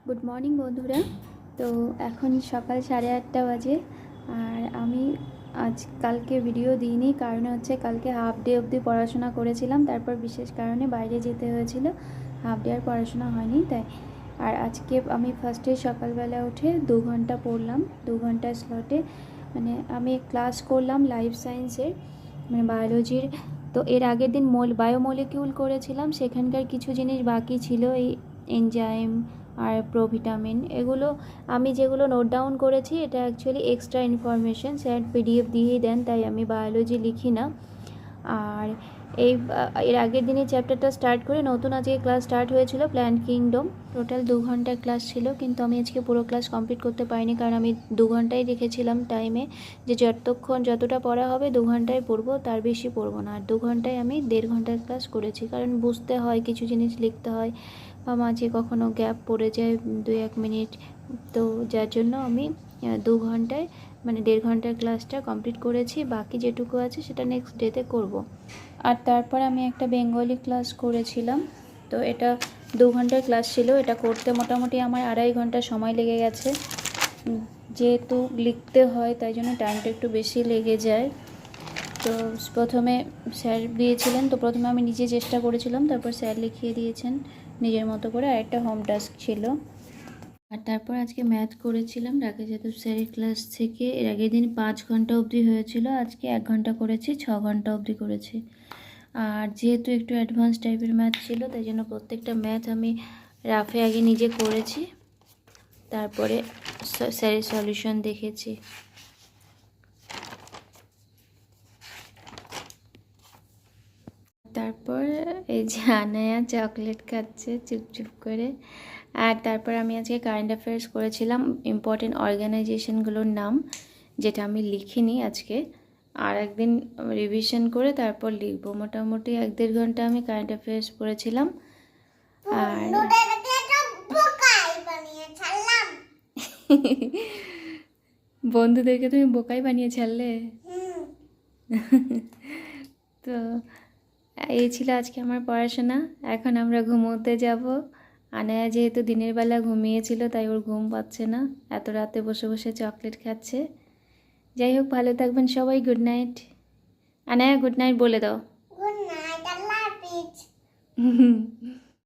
Good morning বন্ধুরা। তো এখন সকাল 8:30 বাজে। আর আমি কালকে ভিডিও দিইনি, কারণ হচ্ছে কালকে হাফ ডে অবধি পড়াশোনা করেছিলাম, তারপর বিশেষ কারণে বাইরে যেতে হয়েছিল, হাফ ডে আর পড়াশোনা হয়নি তাই। আর আজকে আমি ফার্স্টে সকালবেলা উঠে 2 ঘন্টা পড়লাম, 2 ঘন্টা স্লটে। মানে আমি ক্লাস করলাম লাইফ সায়েন্সের, মানে বায়োলজির। তো এর আগের দিন বায়োমলিকিউল করেছিলাম, সেখানকার কিছু জিনিস বাকি ছিল, এই এনজাইম আর প্রোভিটামিন, এগুলো আমি যেগুলো নোট ডাউন করেছি এটা actually extra information, sir PDF দিয়েই দেন, তাই আমি বায়োলজি লিখি না। আর এর আগের দিনে চ্যাপ্টারটা স্টার্ট করে নতুন আজকে ক্লাস স্টার্ট হয়েছিল প্ল্যান্ট কিংডম। টোটাল 2 ঘন্টার ক্লাস ছিল, কিন্তু আমি আজকে পুরো ক্লাস কমপ্লিট করতে পারিনি, কারণ আমি 2 ঘন্টাই রেখেছিলাম টাইমে, যে যতটা পড়া হবে 2 ঘন্টায় পড়বো, তার বেশি পড়বো না। আর 2 ঘন্টায় আমি 1.5 ঘন্টার ক্লাস করেছি, কারণ বুঝতে হয়, কিছু জিনিস লিখতে হয়, বা মাঝে কখনো গ্যাপ পড়ে যায় 2-1 মিনিট। তো যার জন্য আমি 2 ঘন্টায় মানে 1.5 ঘন্টার ক্লাসটা কমপ্লিট করেছি, বাকি যেটুকু আছে সেটা নেক্সট ডেতে করব। আর তারপর আমি একটা বেঙ্গলি ক্লাস করেছিলাম। তো এটা 2 ঘন্টার ক্লাস ছিল, এটা করতে মোটামুটি আমার 2.5 ঘন্টা সময় লেগে গেছে। যেহেতু লিখতে হয় তাই জন্য টাইমটা একটু বেশি লেগে যায়। তো প্রথমে স্যার দিয়েছিলেন, তো প্রথমে আমি নিজে চেষ্টা করেছিলাম, তারপর স্যার লিখিয়ে দিয়েছেন নিজের মতো করে, আর একটা হোম টাস্ক ছিল। আর তারপর আজকে ম্যাথ করেছিলাম রাকেশ যাদব স্যারের ক্লাস থেকে। এর আগের দিন 5 ঘন্টা অবধি হয়েছিল, আজকে 1 ঘন্টা করেছি, 6 ঘন্টা অবধি করেছি। আর যেহেতু একটু অ্যাডভান্স টাইপের ম্যাথ ছিল, তাই জন্য প্রত্যেকটা ম্যাথ আমি রাফে আগে নিজে করেছি, তারপরে স্যারের সলিউশন দেখেছি। তারপর এই যে আনায়া চকলেট খাচ্ছে চুপচুপ করে। আর তারপর আমি আজকে কারেন্ট অ্যাফেয়ার্স করেছিলাম, ইম্পর্টেন্ট অর্গানাইজেশনগুলোর নাম, যেটা আমি লিখিনি আজকে। আর একদিন রিভিশন করে তারপর লিখবো। মোটামুটি 1-1.5 ঘন্টা আমি কারেন্ট অ্যাফেয়ার্স পড়েছিলাম। আর বন্ধুদেরকে তুমি বোকাই বানিয়ে ছাড়লে। তো এই ছিল আজকে আমার পড়াশোনা। এখন আমরা ঘুমোতে যাব। আনায়া যেহেতু দিনের বেলা ঘুমিয়েছিল, তাই ওর ঘুম পাচ্ছে না, এত রাতে বসে বসে চকলেট খাচ্ছে। যাই হোক, ভালো থাকবেন সবাই। Good night. Anaya good night বলে দাও। গুড নাইট, আল্লাহ হাফেজ।